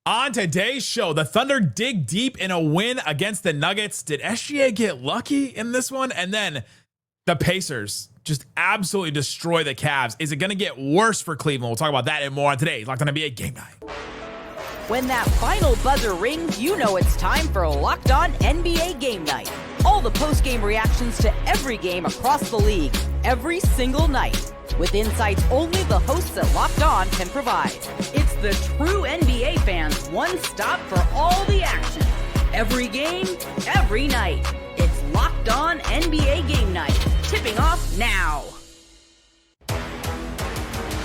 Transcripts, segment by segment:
On today's show, the Thunder dig deep in a win against the Nuggets. Did SGA get lucky in this one? And then the Pacers just absolutely destroy the Cavs. Is it going to get worse for Cleveland? We'll talk about that and more on today's Locked On NBA Game Night. When that final buzzer rings, you know it's time for Locked On NBA Game Night. All the post-game reactions to every game across the league, every single night, with insights only the hosts at Locked On can provide. It's the true NBA fans' one stop for all the action. Every game, every night. It's Locked On NBA Game Night. Tipping off now.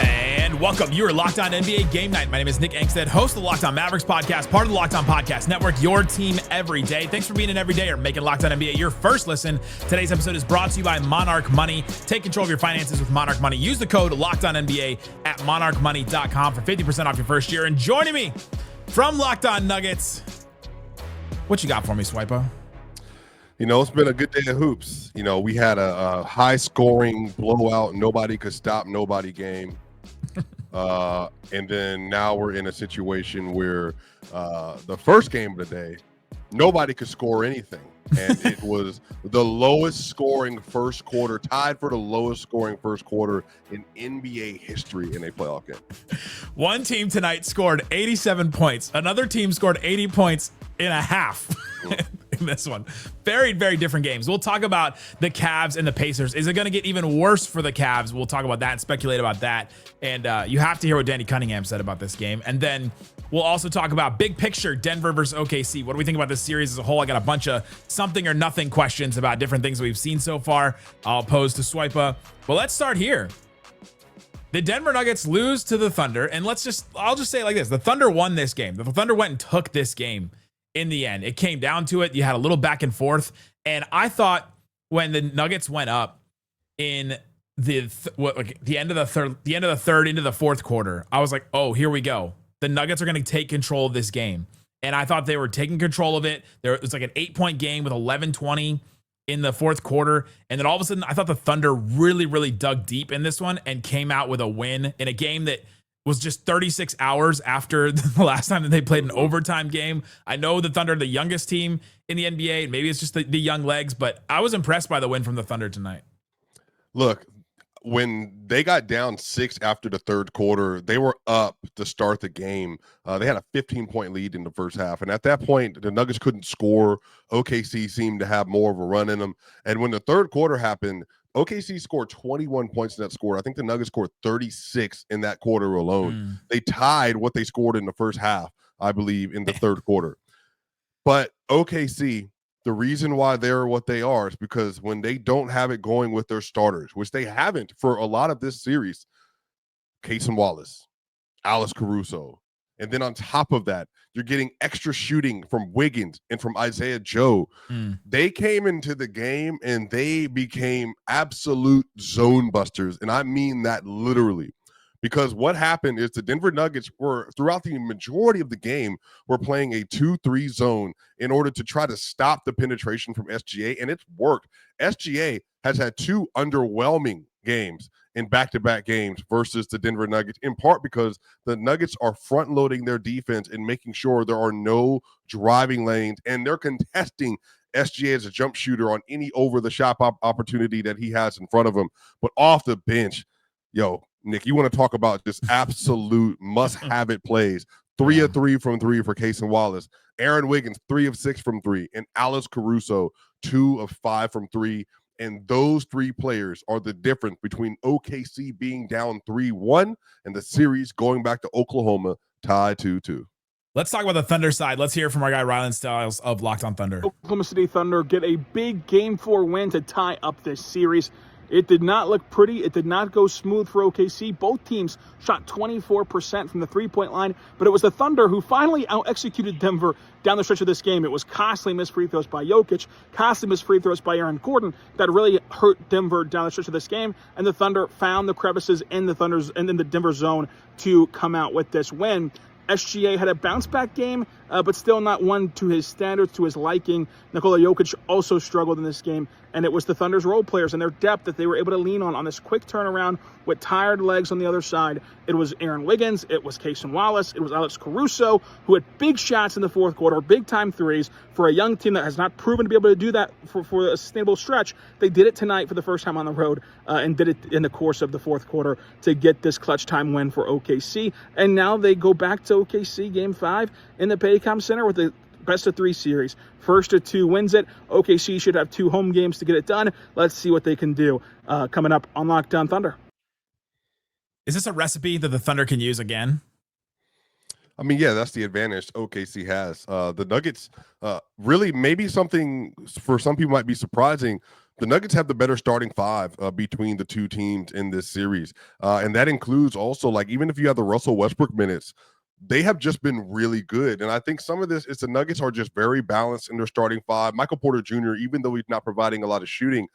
And welcome. You are Locked On NBA Game Night. My name is Nick Angstadt, host of the Locked On Mavericks podcast, part of the Locked On Podcast Network, your team every day. Thanks for being an everydayer, making Locked On NBA your first listen. Today's episode is brought to you by Monarch Money. Take control of your finances with Monarch Money. Use the code LOCKEDONNBA at monarchmoney.com for 50% off your first year. And joining me from Locked On Nuggets, what you got for me, Swipa? You know, it's been a good day of hoops. You know, we had a high-scoring blowout, nobody could stop nobody game. And then now we're in a situation where the first game of the day, nobody could score anything. And it was the lowest scoring first quarter, tied for the lowest scoring first quarter in NBA history in a playoff game. One team tonight scored 87 points. Another team scored 80 points in a half. In this one. Very, very different games. We'll talk about the Cavs and the Pacers. Is it going to get even worse for the Cavs? We'll talk about that and speculate about that. And you have to hear what Danny Cunningham said about this game. And then we'll also talk about big picture Denver versus OKC. What do we think about this series as a whole? I got a bunch of something or nothing questions about different things we've seen so far. I'll pose to Swipa. But let's start here. The Denver Nuggets lose to the Thunder. And I'll just say it like this. The Thunder won this game. The Thunder went and took this game. In the end, it came down to it. You had a little back and forth. And I thought when the Nuggets went up in the end of the third into the fourth quarter, I was like, oh, here we go. The Nuggets are going to take control of this game. And I thought they were taking control of it. It was like an 8-point game with 11-20 in the fourth quarter. And then all of a sudden, I thought the Thunder really, really dug deep in this one and came out with a win in a game that was just 36 hours after the last time that they played an overtime game. I know the Thunder are the youngest team in the NBA. Maybe it's just the young legs, but I was impressed by the win from the Thunder tonight. Look, when they got down 6 after the third quarter, they were up to start the game. They had a 15-point lead in the first half. And at that point, the Nuggets couldn't score. OKC seemed to have more of a run in them. And when the third quarter happened, OKC scored 21 points in that score. I think the Nuggets scored 36 in that quarter alone. They tied what they scored in the first half, I believe, in the third quarter. But OKC, the reason why they're what they are is because when they don't have it going with their starters, which they haven't for a lot of this series, Cason Wallace, Alex Caruso, and then on top of that, you're getting extra shooting from Wiggins and from Isaiah Joe. They came into the game and they became absolute zone busters. And I mean that literally. Because what happened is the Denver Nuggets were, throughout the majority of the game, were playing a 2-3 zone in order to try to stop the penetration from SGA, and it's worked. SGA has had 2 underwhelming games in back-to-back games versus the Denver Nuggets, in part because the Nuggets are front-loading their defense and making sure there are no driving lanes, and they're contesting SGA as a jump shooter on any over-the-shot opportunity that he has in front of him. But off the bench, Nick, you want to talk about just absolute must-have-it plays. 3 of 3 from 3 for Cason Wallace. Aaron Wiggins, 3 of 6 from 3. And Alex Caruso, 2 of 5 from 3. And those 3 players are the difference between OKC being down 3-1 and the series going back to Oklahoma tied 2-2. Let's talk about the Thunder side. Let's hear from our guy Rylan Stiles of Locked On Thunder. Oklahoma City Thunder get a big Game 4 win to tie up this series. It did not look pretty. It did not go smooth for OKC. Both teams shot 24% from the three-point line, but it was the Thunder who finally out-executed Denver down the stretch of this game. It was costly missed free throws by Jokic, costly missed free throws by Aaron Gordon that really hurt Denver down the stretch of this game, and the Thunder found the crevices in the Denver zone to come out with this win. SGA had a bounce-back game, but still not one to his standards, to his liking. Nikola Jokic also struggled in this game. and it was the Thunder's role players and their depth that they were able to lean on this quick turnaround with tired legs on the other side. It was Aaron Wiggins, it was Cason Wallace, it was Alex Caruso, who had big shots in the fourth quarter, big-time threes. For a young team that has not proven to be able to do that for a sustainable stretch, they did it tonight for the first time on the road and did it in the course of the fourth quarter to get this clutch time win for OKC. And now they go back to OKC Game 5 in the Paycom Center with the best-of-3 series. First of 2 wins it. OKC should have 2 home games to get it done. Let's see what they can do coming up on Locked On Thunder. Is this a recipe that the Thunder can use again? I mean, yeah, that's the advantage OKC has. The Nuggets, really, maybe something for some people might be surprising. The Nuggets have the better starting 5 between the 2 teams in this series. And that includes also, like, even if you have the Russell Westbrook minutes, they have just been really good. And I think some of this is the Nuggets are just very balanced in their starting 5. Michael Porter Jr., even though he's not providing a lot of shooting,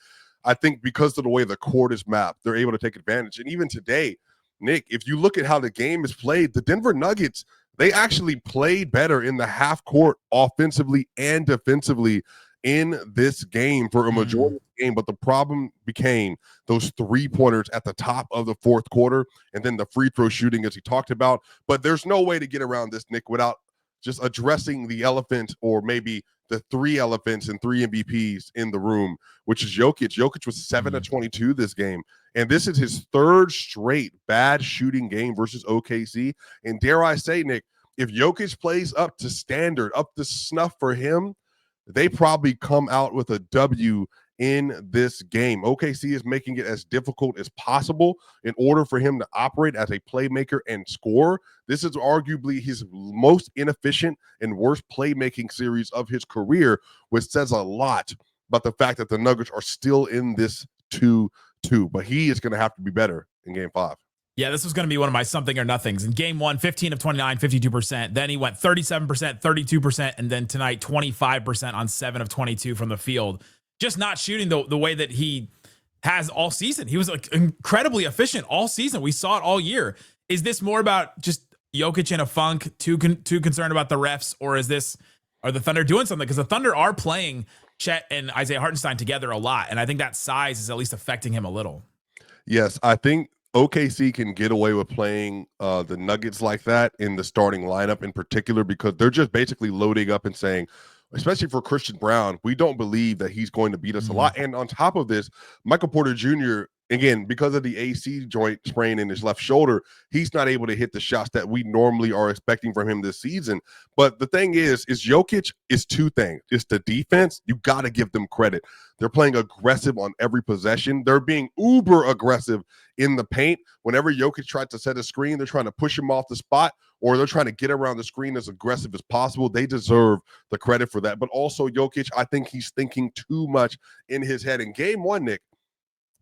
I think because of the way the court is mapped, they're able to take advantage. And even today, Nick, if you look at how the game is played, the Denver Nuggets, they actually played better in the half court offensively and defensively in this game for a majority of the game. But the problem became those 3-pointers at the top of the fourth quarter and then the free throw shooting, as he talked about. But there's no way to get around this, Nick, without just addressing the elephant, or maybe the 3 elephants and 3 MVPs in the room, which is Jokic. Jokic was 7 of 22 this game. And this is his 3rd straight bad shooting game versus OKC. And dare I say, Nick, if Jokic plays up to standard, up to snuff for him, they probably come out with a W in this game. OKC is making it as difficult as possible in order for him to operate as a playmaker and scorer. This is arguably his most inefficient and worst playmaking series of his career, which says a lot about the fact that the Nuggets are still in this 2-2. But he is going to have to be better in Game 5. Yeah, this was going to be one of my something or nothings. In Game 1, 15 of 29, 52%. Then he went 37%, 32%, and then tonight 25% on 7 of 22 from the field. Just not shooting the way that he has all season. He was like incredibly efficient all season. We saw it all year. Is this more about just Jokic in a funk, too concerned about the refs, or are the Thunder doing something? Because the Thunder are playing Chet and Isaiah Hartenstein together a lot, and I think that size is at least affecting him a little. Yes, I think OKC can get away with playing the Nuggets like that in the starting lineup in particular, because they're just basically loading up and saying, especially for Christian Brown, we don't believe that he's going to beat us a lot. And on top of this, Michael Porter Jr., again, because of the AC joint sprain in his left shoulder, he's not able to hit the shots that we normally are expecting from him this season. But the thing is Jokic is 2 things. It's the defense. You got to give them credit. They're playing aggressive on every possession. They're being uber aggressive in the paint. Whenever Jokic tries to set a screen, they're trying to push him off the spot, or they're trying to get around the screen as aggressive as possible. They deserve the credit for that. But also Jokic, I think he's thinking too much in his head. In Game 1, Nick,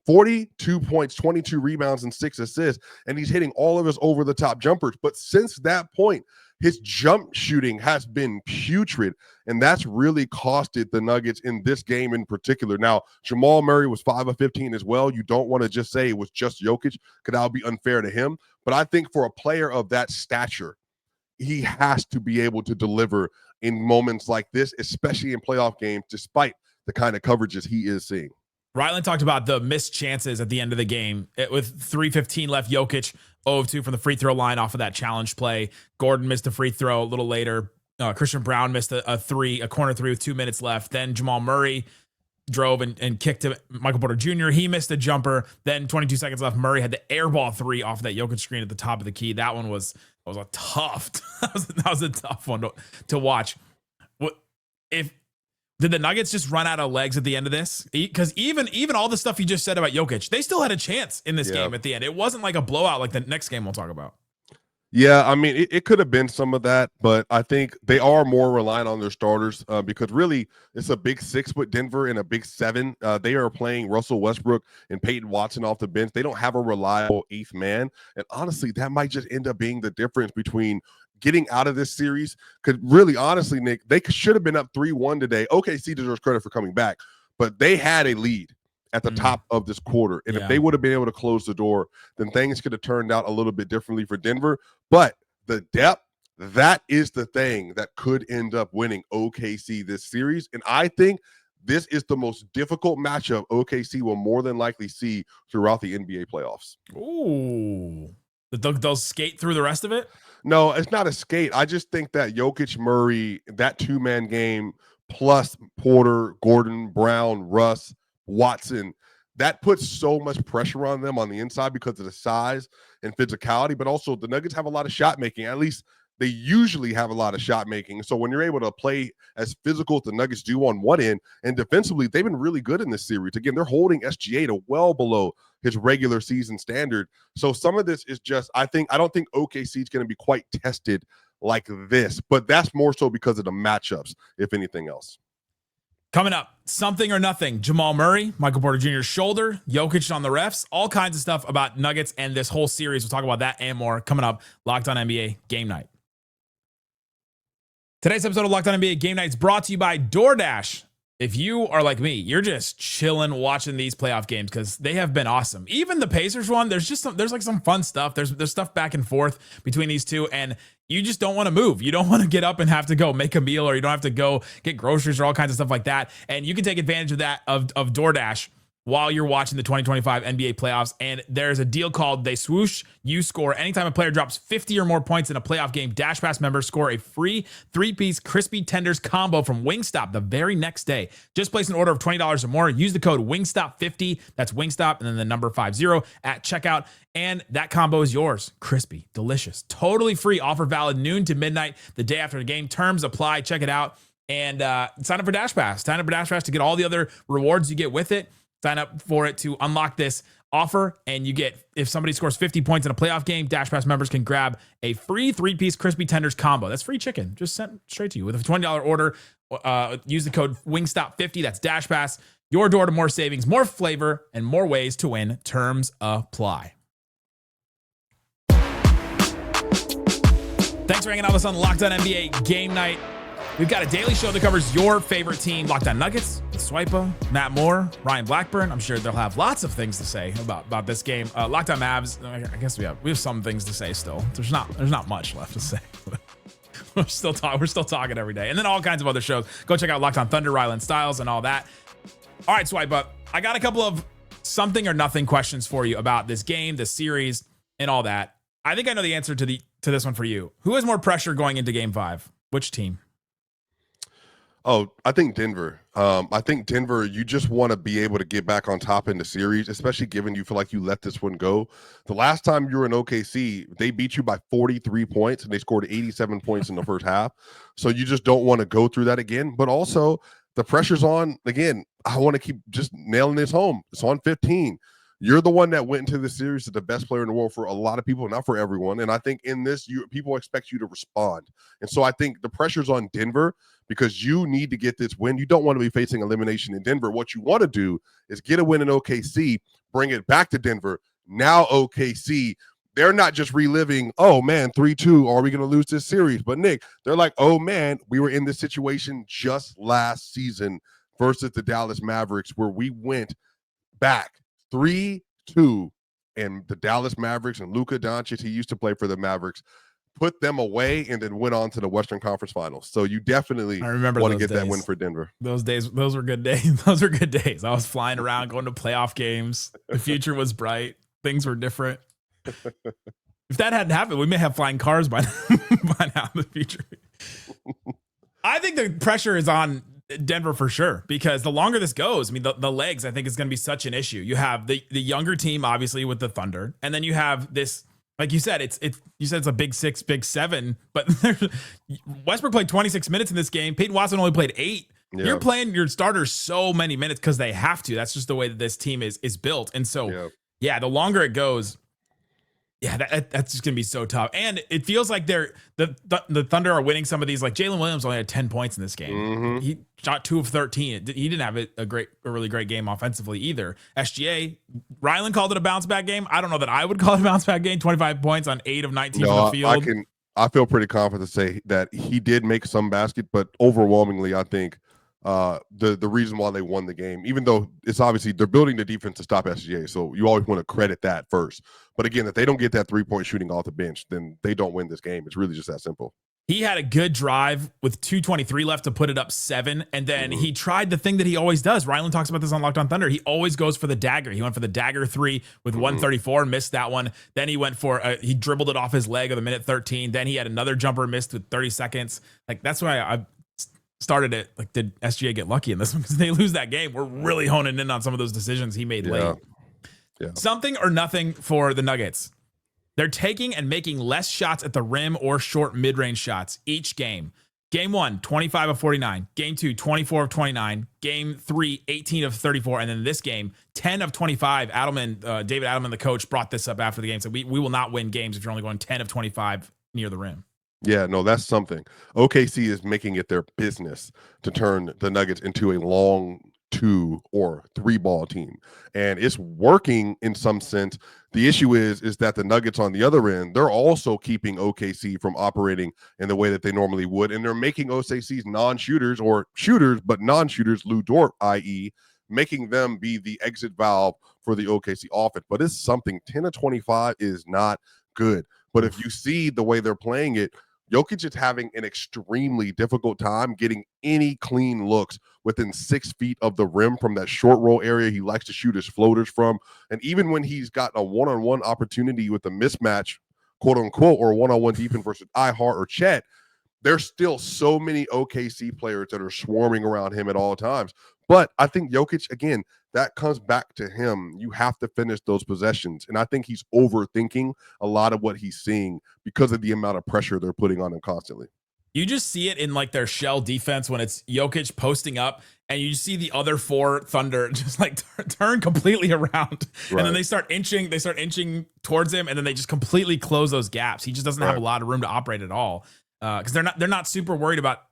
42 points, 22 rebounds, and 6 assists, and he's hitting all of his over-the-top jumpers. But since that point, his jump shooting has been putrid, and that's really costed the Nuggets in this game in particular. Now, Jamal Murray was 5 of 15 as well. You don't want to just say it was just Jokic, because that would be unfair to him. But I think for a player of that stature, he has to be able to deliver in moments like this, especially in playoff games, despite the kind of coverages he is seeing. Ryland talked about the missed chances at the end of the game. With 3:15 left, Jokic 0 of 2 from the free throw line off of that challenge play. Gordon missed a free throw a little later. Christian Brown missed a corner 3 with 2 minutes left. Then Jamal Murray drove and kicked to Michael Porter Jr. He missed a jumper. Then 22 seconds left, Murray had the airball 3 off of that Jokic screen at the top of the key. That one was a tough. that was a tough one to watch. Did the Nuggets just run out of legs at the end of this? Because even all the stuff you just said about Jokic, they still had a chance in this game at the end. It wasn't like a blowout like the next game we'll talk about. Yeah, I mean, it could have been some of that, but I think they are more reliant on their starters because really it's a big 6 with Denver and a big 7. They are playing Russell Westbrook and Peyton Watson off the bench. They don't have a reliable 8th man. And honestly, that might just end up being the difference between getting out of this series. Because really, honestly, Nick, they should have been up 3-1 today. OKC deserves credit for coming back, but they had a lead at the top of this quarter. And if they would have been able to close the door, then things could have turned out a little bit differently for Denver. But the depth, that is the thing that could end up winning OKC this series. And I think this is the most difficult matchup OKC will more than likely see throughout the NBA playoffs. Ooh. They'll skate through the rest of it? No, it's not a skate. I just think that Jokic, Murray, that two-man game, plus Porter, Gordon, Brown, Russ, Watson, that puts so much pressure on them on the inside because of the size and physicality, but also the Nuggets have a lot of shot making. At least they usually have a lot of shot making. So when you're able to play as physical as the Nuggets do on one end, and defensively, they've been really good in this series. Again, they're holding SGA to well below his regular season standard. So some of this is just, I don't think OKC is going to be quite tested like this, but that's more so because of the matchups, if anything else. Coming up, something or nothing. Jamal Murray, Michael Porter Jr.'s shoulder, Jokic on the refs, all kinds of stuff about Nuggets and this whole series. We'll talk about that and more coming up. Locked On NBA Game Night. Today's episode of Locked On NBA Game Night is brought to you by DoorDash. If you are like me, you're just chilling watching these playoff games because they have been awesome. Even the Pacers one, there's like some fun stuff. There's stuff back and forth between these two, and you just don't want to move. You don't want to get up and have to go make a meal, or you don't have to go get groceries or all kinds of stuff like that. And you can take advantage of that of DoorDash while you're watching the 2025 NBA playoffs. And there's a deal called They Swoosh, You Score. Anytime a player drops 50 or more points in a playoff game, Dash Pass members score a free 3-piece crispy tenders combo from Wingstop the very next day. Just place an order of $20 or more. Use the code Wingstop50. That's Wingstop and then the number 50 at checkout. And that combo is yours. Crispy, delicious, totally free. Offer valid noon to midnight the day after the game. Terms apply. Check it out. And sign up for Dash Pass. Sign up for Dash Pass to get all the other rewards you get with it. Sign up for it to unlock this offer, and you get, if somebody scores 50 points in a playoff game, Dash Pass members can grab a free 3-piece crispy tenders combo. That's free chicken, just sent straight to you with a $20 order. Use the code Wingstop50. That's Dash Pass. Your door to more savings, more flavor, and more ways to win. Terms apply. Thanks for hanging out with us on Locked On NBA Game Night. We've got a daily show that covers your favorite team. Locked On Nuggets, Swipa, Matt Moore, Ryan Blackburn. I'm sure they'll have lots of things to say about this game. Locked On Mavs. I guess we have some things to say still. There's not much left to say. We're still talking every day, and then all kinds of other shows. Go check out Locked On Thunder, Ryland Styles, and all that. All right, Swipa. I got a couple of something or nothing questions for you about this game, this series, and all that. I think I know the answer to this one for you. Who has more pressure going into Game 5? Which team? Oh, I think Denver. I think Denver, you just want to be able to get back on top in the series, especially given you feel like you let this one go. The last time you were in OKC, they beat you by 43 points, and they scored 87 points in the first half. So you just don't want to go through that again. But also, the pressure's on. Again, I want to keep just nailing this home. It's on 15. You're the one that went into the series as the best player in the world for a lot of people, not for everyone. And I think in this, people expect you to respond. And so I think the pressure's on Denver because you need to get this win. You don't want to be facing elimination in Denver. What you want to do is get a win in OKC, bring it back to Denver. Now OKC, they're not just reliving, oh, man, 3-2, are we going to lose this series? But, Nick, they're like, oh, man, we were in this situation just last season versus the Dallas Mavericks where we went back 3-2, and the Dallas Mavericks and Luka Doncic, he used to play for the Mavericks, put them away and then went on to the Western Conference Finals. So you definitely want to get that win for Denver. Those were good days. Those were good days. I was flying around, going to playoff games. The future was bright. Things were different. If that hadn't happened, we may have flying cars by now in the future. I think the pressure is on Denver for sure, because the longer this goes, I mean, the legs, I think, is going to be such an issue. You have the younger team, obviously, with the Thunder, and then you have this, like you said, you said it's a big 6, big 7, but Westbrook played 26 minutes in this game. Peyton Watson only played 8. Yeah. You're playing your starters so many minutes because they have to. That's just the way that this team is built. And so, yeah, the longer it goes, that's just gonna be so tough. And it feels like the Thunder are winning some of these. Like Jalen Williams only had 10 points in this game. Mm-hmm. He shot 2 of 13. He didn't have a really great game offensively either. SGA, Ryland called it a bounce back game. I don't know that I would call it a bounce back game. 25 points on 8 of 19 from the field. I feel pretty confident to say that he did make some basket, but overwhelmingly, I think the reason why they won the game, even though it's obviously they're building the defense to stop SGA, so you always want to credit that first. But again, if they don't get that 3-point shooting off the bench, then they don't win this game. It's really just that simple. He had a good drive with 2:23 left to put it up 7. And then he tried the thing that he always does. Rylan talks about this on Locked On Thunder. He always goes for the dagger. He went for the dagger 3 with 134, missed that one. Then he went for, he dribbled it off his leg with a minute 13. Then he had another jumper missed with 30 seconds. Like, that's why I started it. Like, did SGA get lucky in this one? Because they lose that game. We're really honing in on some of those decisions he made late. Yeah. Something or nothing for the Nuggets. They're taking and making less shots at the rim or short mid-range shots each game. Game 1, 25 of 49. Game 2, 24 of 29. Game 3, 18 of 34. And then this game, 10 of 25. David Adelman, the coach, brought this up after the game. So we will not win games if you're only going 10 of 25 near the rim. Yeah, no, that's something. OKC is making it their business to turn the Nuggets into a long 2 or 3 ball team, and it's working in some sense. The issue is that the Nuggets on the other end, they're also keeping OKC from operating in the way that they normally would, and they're making OKC's non-shooters or shooters but non-shooters Lou Dort, i.e. making them be the exit valve for the OKC offense. But it's something. 10 of 25 is not good, but if you see the way they're playing it, Jokic is having an extremely difficult time getting any clean looks within 6 feet of the rim from that short roll area he likes to shoot his floaters from. And even when he's got a one-on-one opportunity with a mismatch, quote unquote, or one-on-one defense versus Ihart or Chet, there's still so many OKC players that are swarming around him at all times. But I think Jokic, again, that comes back to him. You have to finish those possessions. And I think he's overthinking a lot of what he's seeing because of the amount of pressure they're putting on him constantly. You just see it in like their shell defense when it's Jokic posting up and you see the other 4 Thunder just like turn completely around. Right. And then they start inching towards him, and then they just completely close those gaps. He just doesn't have a lot of room to operate at all. Because they're not super worried about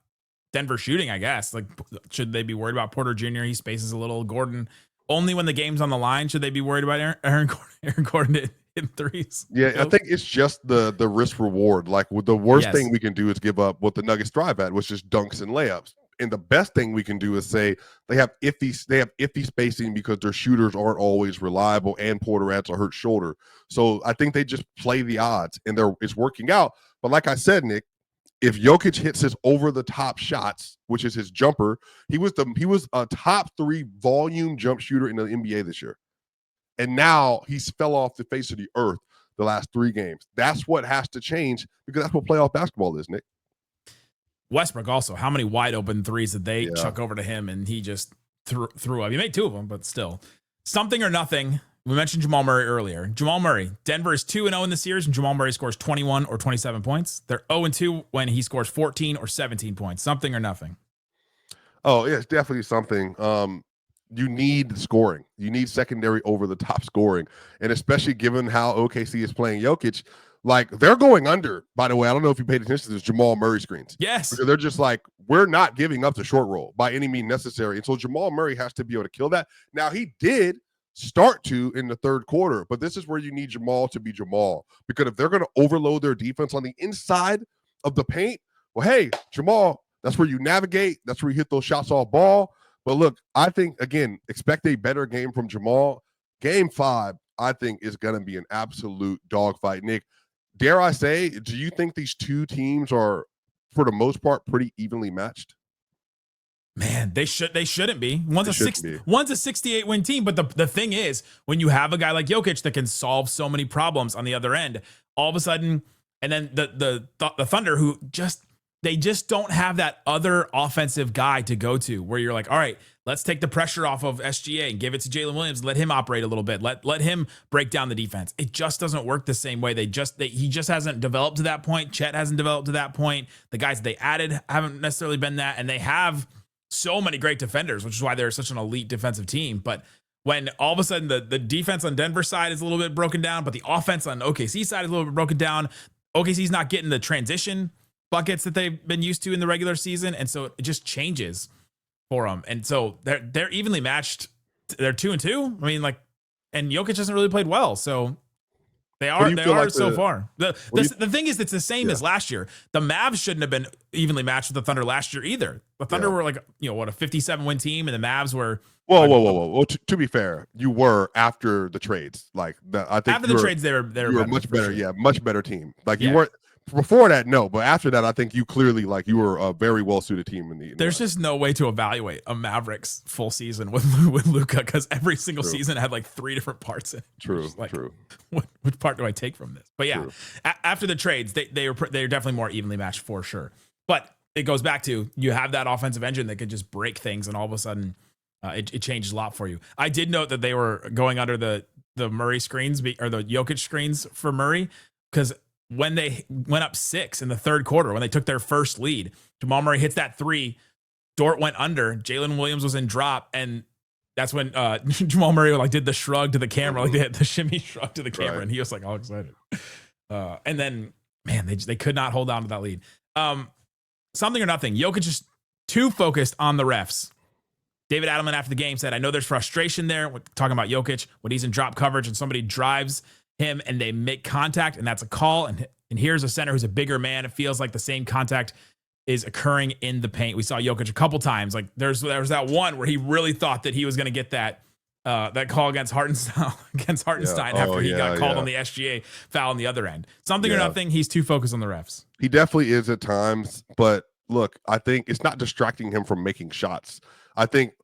Denver shooting, I guess. Like, should they be worried about Porter Jr.? He spaces a little. Gordon, only when the game's on the line should they be worried about Aaron Gordon in threes. Yeah, I think it's just the risk reward. Like, the worst thing we can do is give up what the Nuggets thrive at, which is dunks and layups. And the best thing we can do is say they have iffy spacing because their shooters aren't always reliable, and Porter has a hurt shoulder. So I think they just play the odds, and it's working out. But like I said, Nick, if Jokic hits his over-the-top shots, which is his jumper, he was a top 3 volume jump shooter in the NBA this year. And now he's fell off the face of the earth the last 3 games. That's what has to change, because that's what playoff basketball is, Nick. Westbrook also, how many wide open threes did they chuck over to him, and he just threw up? He made 2 of them, but still. Something or nothing. We mentioned Jamal Murray earlier. Jamal Murray, Denver is 2-0 in the series, and Jamal Murray scores 21 or 27 points. They're 0-2 when he scores 14 or 17 points. Something or nothing. Oh, yeah, it's definitely something. You need scoring. You need secondary over-the-top scoring. And especially given how OKC is playing Jokic, like, they're going under, by the way. I don't know if you paid attention to this, Jamal Murray screens. Yes. Because they're just like, we're not giving up the short roll by any means necessary. And so Jamal Murray has to be able to kill that. Now, he did start to in the third quarter, but this is where you need Jamal to be Jamal, because if they're going to overload their defense on the inside of the paint, well, hey, Jamal, that's where you navigate. That's where you hit those shots off ball. But look, I think, again, expect a better game from Jamal. Game 5, I think, is going to be an absolute dogfight. Nick, dare I say, do you think these 2 teams are, for the most part, pretty evenly matched? Man, they shouldn't be. One's a 68 win team, but the thing is, when you have a guy like Jokic that can solve so many problems on the other end, all of a sudden, and then the Thunder, who just don't have that other offensive guy to go to, where you're like, all right, let's take the pressure off of SGA and give it to Jalen Williams, let him operate a little bit, let him break down the defense. It just doesn't work the same way. He just hasn't developed to that point. Chet hasn't developed to that point. The guys they added haven't necessarily been that, and they have so many great defenders, which is why they're such an elite defensive team. But when all of a sudden the defense on Denver's side is a little bit broken down, but the offense on OKC's side is a little bit broken down, OKC's not getting the transition buckets that they've been used to in the regular season, and so it just changes for them. And so they're evenly matched. They're 2-2. I mean, like, and Jokic hasn't really played well, so they are like so far. The thing is, it's the same as last year. The Mavs shouldn't have been evenly matched with the Thunder last year either. The Thunder were like, a 57-win team, and the Mavs were. Whoa. Well, to be fair, you were after the trades. Like, I think after the trades, they were much better. Sure. Yeah, much better team. Like, you weren't. Before that, no, but after that, I think you clearly you were a very well suited team in the. There's just no way to evaluate a Mavericks full season with Luka because every single season had 3 different parts in it. True. Which part do I take from this? But yeah, after the trades, they were definitely more evenly matched for sure. But it goes back to you have that offensive engine that could just break things, and all of a sudden, it changes a lot for you. I did note that they were going under the Murray screens or the Jokic screens for Murray because when they went up 6 in the third quarter, when they took their first lead, Jamal Murray hits that 3. Dort went under. Jalen Williams was in drop, and that's when Jamal Murray did the shrug to the camera, they had the shimmy shrug to the camera, and he was all excited. And then, man, they could not hold on to that lead. Something or nothing. Jokic is too focused on the refs. David Adelman after the game said, "I know there's frustration there." Talking about Jokic when he's in drop coverage and somebody drives him and they make contact, and that's a call. And here's a center who's a bigger man. It feels like the same contact is occurring in the paint. We saw Jokic a couple times. There was that one where he really thought that he was going to get that call against Hartenstein after he got called on the SGA foul on the other end. Something or nothing. He's too focused on the refs. He definitely is at times, but look, I think it's not distracting him from making shots. I think,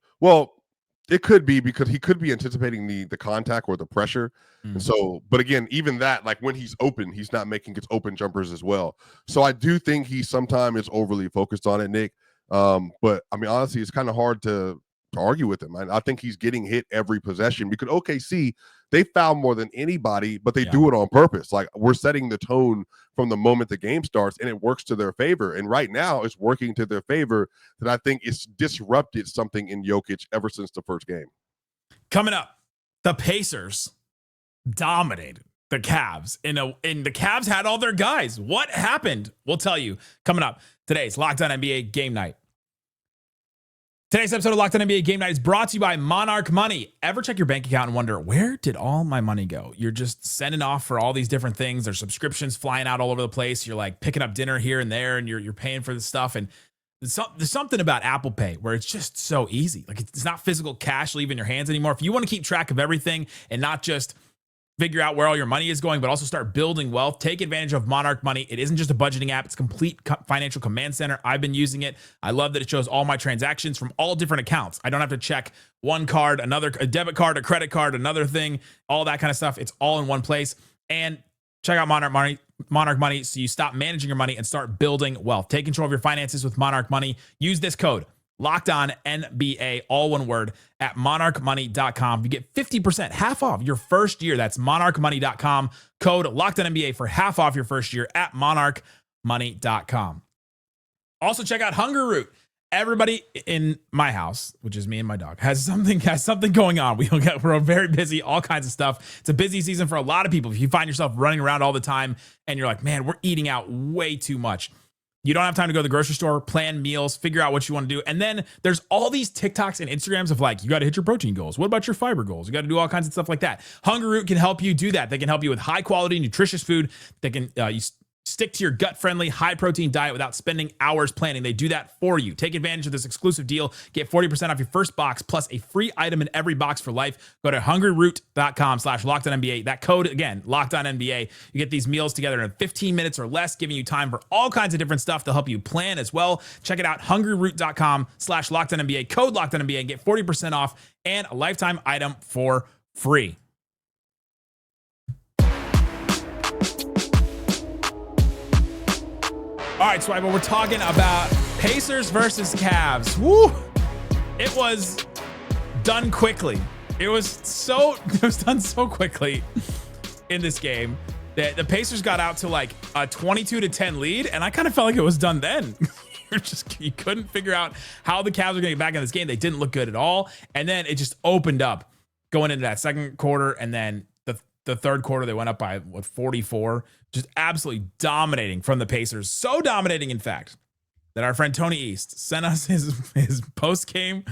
it could be because he could be anticipating the contact or the pressure. And so, but again, even that, when he's open, he's not making his open jumpers as well. So I do think he sometimes is overly focused on it, Nick. But I mean, honestly, it's kind of hard to argue with him. I think he's getting hit every possession because OKC, they foul more than anybody, but they do it on purpose. We're setting the tone from the moment the game starts, and it works to their favor. And right now, it's working to their favor. That I think it's disrupted something in Jokic ever since the first game. Coming up, the Pacers dominated the Cavs, and the Cavs had all their guys. What happened? We'll tell you coming up. Today's Locked On NBA Game Night. Today's episode of Locked On NBA Game Night is brought to you by Monarch Money. Ever check your bank account and wonder, where did all my money go? You're just sending off for all these different things. There's subscriptions flying out all over the place. You're picking up dinner here and there, and you're paying for this stuff. And there's something about Apple Pay where it's just so easy. It's not physical cash leaving your hands anymore. If you want to keep track of everything and not just figure out where all your money is going, but also start building wealth, take advantage of Monarch Money. It isn't just a budgeting app. It's a complete financial command center. I've been using it. I love that it shows all my transactions from all different accounts. I don't have to check one card, a debit card, a credit card, another thing, all that kind of stuff. It's all in one place. And check out Monarch Money so you stop managing your money and start building wealth. Take control of your finances with Monarch Money. Use this code, Locked On NBA, all one word, at monarchmoney.com. You get 50%, half off your first year. That's monarchmoney.com. Code Locked On NBA for half off your first year at monarchmoney.com. Also, check out Hunger Root. Everybody in my house, which is me and my dog, has something going on. We're very busy, all kinds of stuff. It's a busy season for a lot of people. If you find yourself running around all the time and you're like, man, we're eating out way too much. You don't have time to go to the grocery store, plan meals, figure out what you want to do. And then there's all these TikToks and Instagrams of you got to hit your protein goals. What about your fiber goals? You got to do all kinds of stuff like that. Hunger Root can help you do that. They can help you with high quality, nutritious food. They can you stick to your gut-friendly, high-protein diet without spending hours planning. They do that for you. Take advantage of this exclusive deal. Get 40% off your first box plus a free item in every box for life. Go to hungryroot.com/LockedOnNBA. That code, again, LockedOnNBA. You get these meals together in 15 minutes or less, giving you time for all kinds of different stuff to help you plan as well. Check it out, hungryroot.com/LockedOnNBA. Code LockedOnNBA and get 40% off and a lifetime item for free. All right, Swipa, we're talking about Pacers versus Cavs. Woo! It was done quickly. It was done so quickly in this game that the Pacers got out to a 22-10 lead, and I kind of felt like it was done then. You couldn't figure out how the Cavs were going to get back in this game. They didn't look good at all, and then it just opened up going into that second quarter, and then the third quarter, they went up by 44, just absolutely dominating from the Pacers. So dominating, in fact, that our friend Tony East sent us his post-game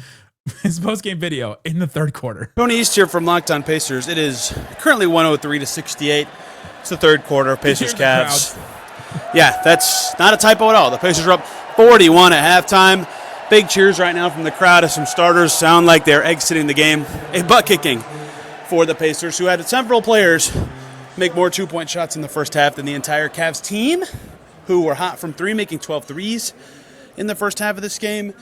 video in the third quarter. Tony East here from Locked On Pacers. It is currently 103-68. It's the third quarter of Pacers Cavs. Yeah, that's not a typo at all. The Pacers are up 41 at halftime. Big cheers right now from the crowd as some starters sound like they're exiting the game. A butt kicking for the Pacers, who had several players make more two-point shots in the first half than the entire Cavs team who were hot from three, making 12 threes in the first half of this game.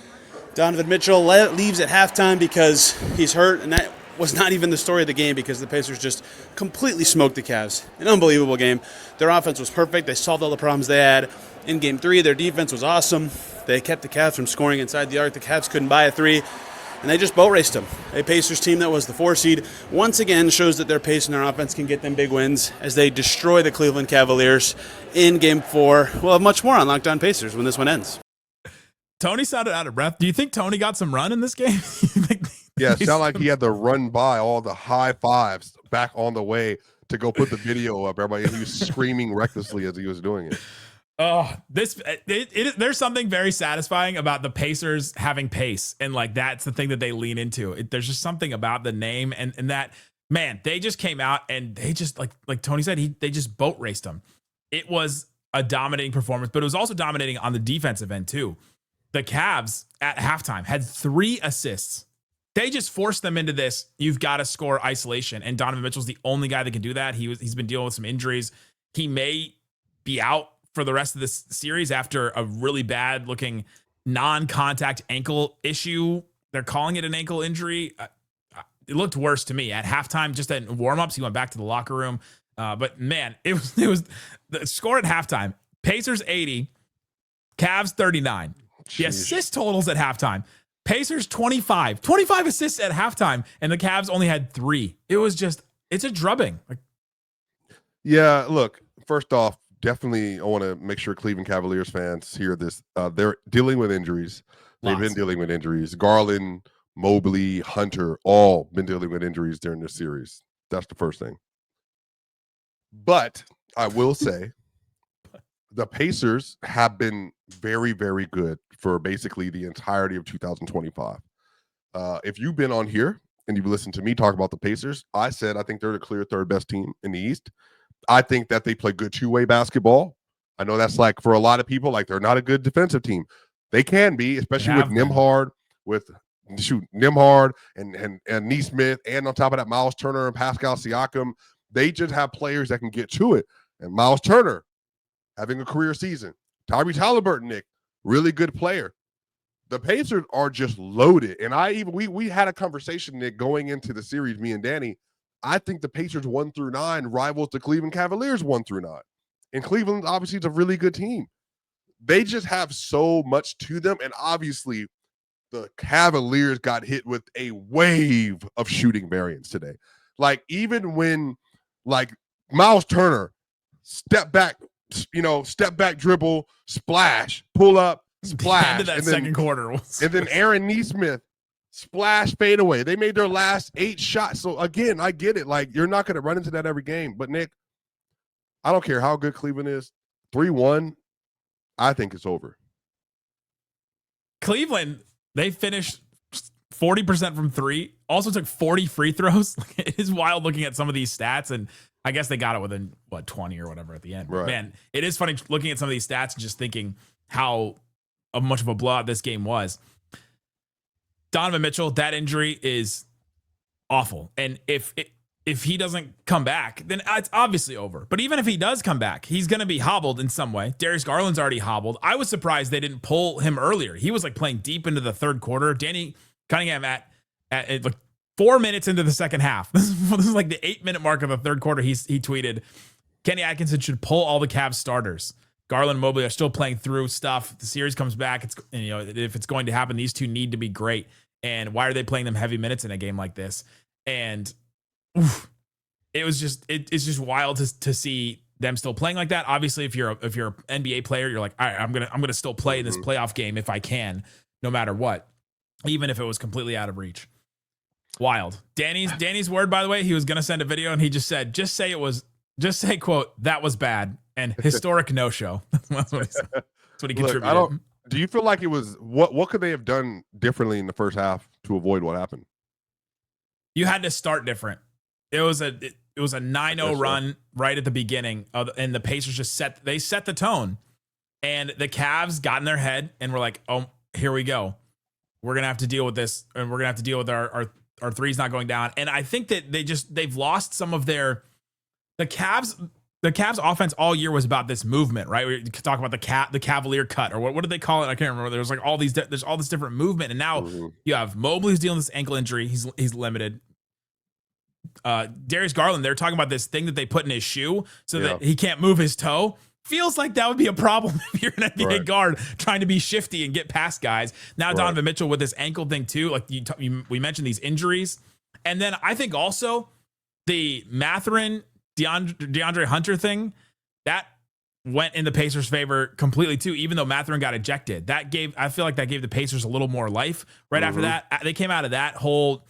Donovan Mitchell leaves at halftime because he's hurt, and that was not even the story of the game because the Pacers just completely smoked the Cavs. An unbelievable game. Their offense was perfect. They solved all the problems they had. In Game 3, their defense was awesome. They kept the Cavs from scoring inside the arc. The Cavs couldn't buy a three, and they just boat raced them. A Pacers team that was the 4 seed once again shows that their pace and their offense can get them big wins as they destroy the Cleveland Cavaliers in Game 4. We'll have much more on Locked On Pacers when this one ends. Tony sounded out of breath. Do you think Tony got some run in this game? Yeah, it sounded like he had to run by all the high fives back on the way to go put the video up. Everybody, he was screaming recklessly as he was doing it. Oh, there's something very satisfying about the Pacers having pace, and like that's the thing that they lean into. There's just something about the name and that, man, they just came out and they just like Tony said, they just boat raced them. It was a dominating performance, but it was also dominating on the defensive end too. The Cavs at halftime had 3 assists. They just forced them into this. You've got to score isolation, and Donovan Mitchell's the only guy that can do that. He's been dealing with some injuries. He may be out for the rest of this series after a really bad looking non-contact ankle issue. They're calling it an ankle injury. It looked worse to me at halftime. Just at warm-ups, he went back to the locker room. But man, it was the score at halftime. Pacers 80, Cavs 39. The assist totals at halftime. Pacers 25 assists at halftime, and the Cavs only had 3. It's a drubbing. Yeah, look, first off, definitely I want to make sure Cleveland Cavaliers fans hear this. They're dealing with injuries. They've been dealing with injuries. Garland, Mobley, Hunter, all been dealing with injuries during this series. That's the first thing. But I will say the Pacers have been very, very good for basically the entirety of 2025. If you've been on here and you've listened to me talk about the Pacers, I said I think they're the clear third best team in the East. I think that they play good two-way basketball. I know that's like for a lot of people, like they're not a good defensive team. They can be, especially with Nembhard, and Nesmith, and on top of that, Miles Turner and Pascal Siakam. They just have players that can get to it. And Miles Turner having a career season. Tyrese Haliburton, Nick, really good player. The Pacers are just loaded. And we had a conversation, Nick, going into the series, me and Danny. I think the Pacers 1 through 9 rivals the Cleveland Cavaliers 1 through 9. And Cleveland obviously is a really good team. They just have so much to them. And obviously the Cavaliers got hit with a wave of shooting variance today. Like even when like Miles Turner step back dribble, splash, pull up, splash. End of that second quarter. And then Aaron Nesmith, splash, fade away. They made their last 8 shots. So again, I get it. Like you're not going to run into that every game. But Nick, I don't care how good Cleveland is. 3-1, I think it's over. Cleveland, they finished 40% from 3. Also took 40 free throws. It is wild looking at some of these stats, and I guess they got it within 20 or whatever at the end. Right. Man, it is funny looking at some of these stats and just thinking how much of a blowout this game was. Donovan Mitchell, that injury is awful, and if he doesn't come back, then it's obviously over. But even if he does come back, he's going to be hobbled in some way. Darius Garland's already hobbled. I was surprised they didn't pull him earlier. He was like playing deep into the third quarter. Danny Cunningham at like 4 minutes into the second half. This is like the 8-minute mark of the third quarter. He tweeted, Kenny Atkinson should pull all the Cavs starters. Garland and Mobley are still playing through stuff. The series comes back. If it's going to happen, these two need to be great. And why are they playing them heavy minutes in a game like this? And it's just wild to see them still playing like that. Obviously, if you're an NBA player, you're like, all right, I'm gonna still play this playoff game if I can, no matter what, even if it was completely out of reach. Wild. Danny's word, by the way, he was gonna send a video and he just said, just say quote, that was bad and historic no show. That's what he said. That's what he contributed. Do you feel like it was what could they have done differently in the first half to avoid what happened? You had to start different. It was a 9-0 run right at the beginning and the Pacers just set the tone, and the Cavs got in their head and were like, oh, here we go. We're going to have to deal with this, and we're going to have to deal with our threes not going down. And I think that they've lost some of the Cavs. the Cavs offense all year was about this movement, right? We talk about the Cavalier cut, or what did they call it? I can't remember. There's like there's all this different movement, and now you have Mobley's dealing with this ankle injury. He's limited. Darius Garland, they're talking about this thing that they put in his shoe so that he can't move his toe. Feels like that would be a problem if you're an NBA guard trying to be shifty and get past guys. Now Donovan Mitchell with this ankle thing too. Like we mentioned these injuries, and then I think also the Mathurin DeAndre Hunter thing that went in the Pacers' favor completely too. Even though Mathurin got ejected, I feel like that gave the Pacers a little more life. Right after that, they came out of that whole.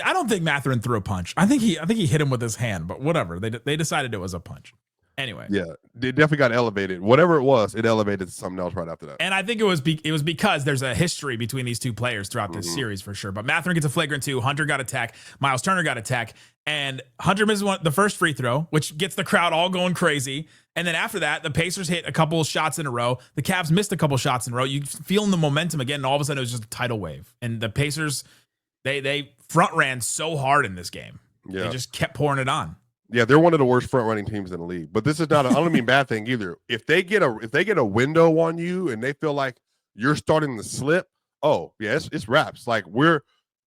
I don't think Mathurin threw a punch. I think he hit him with his hand, but whatever. They decided it was a punch. Anyway, yeah, it definitely got elevated. Whatever it was, it elevated to something else right after that. And I think it was because there's a history between these two players throughout this series for sure. But Mathurin gets a flagrant 2. Hunter got a tech. Miles Turner got a tech, and Hunter misses the first free throw, which gets the crowd all going crazy. And then after that, the Pacers hit a couple of shots in a row. The Cavs missed a couple shots in a row. You feeling the momentum again, and all of a sudden it was just a tidal wave. And the Pacers, they front ran so hard in this game. Yeah. They just kept pouring it on. Yeah, they're one of the worst front running teams in the league. But this is not I don't mean bad thing either. If they get a window on you and they feel like you're starting to slip, oh yeah, it's wraps. Like we're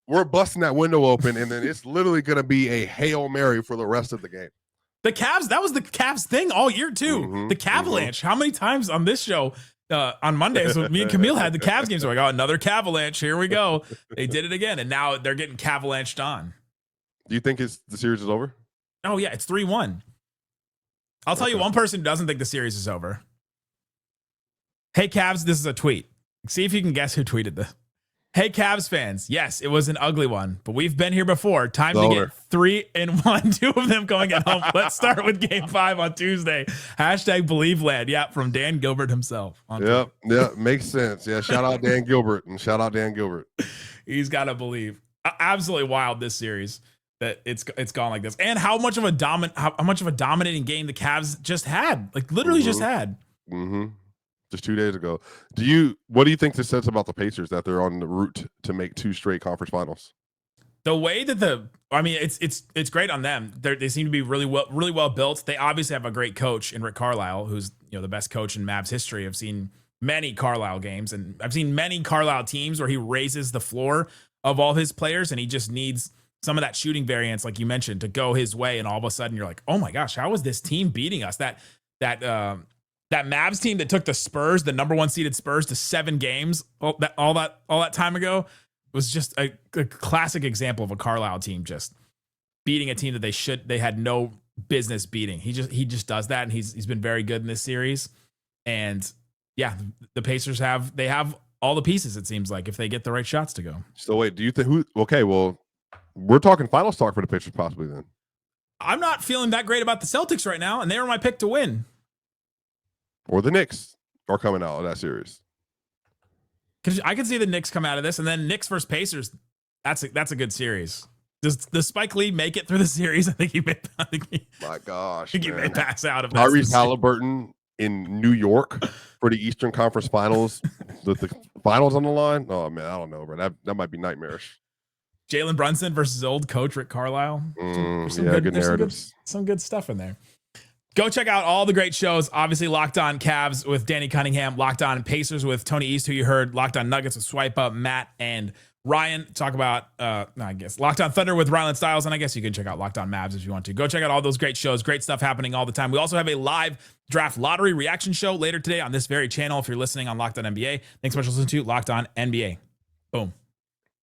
busting that window open, and then it's literally gonna be a Hail Mary for the rest of the game. The Cavs, that was the Cavs thing all year too. The Cavalanche. How many times on this show on Mondays when me and Camille had the Cavs games, we're like, oh, another Cavalanche, here we go. They did it again, and now they're getting Cavalanched on. Do you think the series is over? Oh, yeah, it's 3-1. I'll tell you one person who doesn't think the series is over. Hey, Cavs, this is a tweet. See if you can guess who tweeted this. Hey, Cavs fans. Yes, it was an ugly one, but we've been here before. Time to get 3-1. 2 of them going at home. Let's start with Game 5 on Tuesday. #BelieveLand. Yeah, from Dan Gilbert himself. Yeah, makes sense. Yeah, shout out Dan Gilbert and shout out Dan Gilbert. He's got to believe. Absolutely wild this series. That it's gone like this, and how much of a dominating game the Cavs just had, like literally just had. Just 2 days ago. What do you think this says about the Pacers that they're on the route to make 2 straight conference finals? The way that it's great on them. They seem to be really well built. They obviously have a great coach in Rick Carlisle, who's the best coach in Mavs history. I've seen many Carlisle games, and I've seen many Carlisle teams where he raises the floor of all his players, and he just needs some of that shooting variance, like you mentioned, to go his way, and all of a sudden you're like, oh my gosh, how is this team beating us? That Mavs team that took the Spurs, the number 1 seeded Spurs, to 7 games all that time ago was just a classic example of a Carlisle team just beating a team that they had no business beating. He just does that, and he's been very good in this series. And yeah, the Pacers have all the pieces, it seems like, if they get the right shots to go. So wait, do you think we're talking finals talk for the Pacers possibly then. I'm not feeling that great about the Celtics right now, and they were my pick to win. Or the Knicks are coming out of that series. I can see the Knicks come out of this, and then Knicks versus Pacers. That's a good series. Does Spike Lee make it through the series? I think he may. My gosh, he may pass out of Tyrese Haliburton in New York for the Eastern Conference Finals. the finals on the line. Oh man, I don't know, bro. That might be nightmarish. Jalen Brunson versus old coach Rick Carlisle. Good narratives. Some good stuff in there. Go check out all the great shows. Obviously, Locked On Cavs with Danny Cunningham, Locked On Pacers with Tony East, who you heard, Locked On Nuggets with Swipa, Matt, and Ryan. Talk about, Locked On Thunder with Ryland Styles, and I guess you can check out Locked On Mavs if you want to. Go check out all those great shows. Great stuff happening all the time. We also have a live draft lottery reaction show later today on this very channel if you're listening on Locked On NBA. Thanks so much for listening to Locked On NBA. Boom.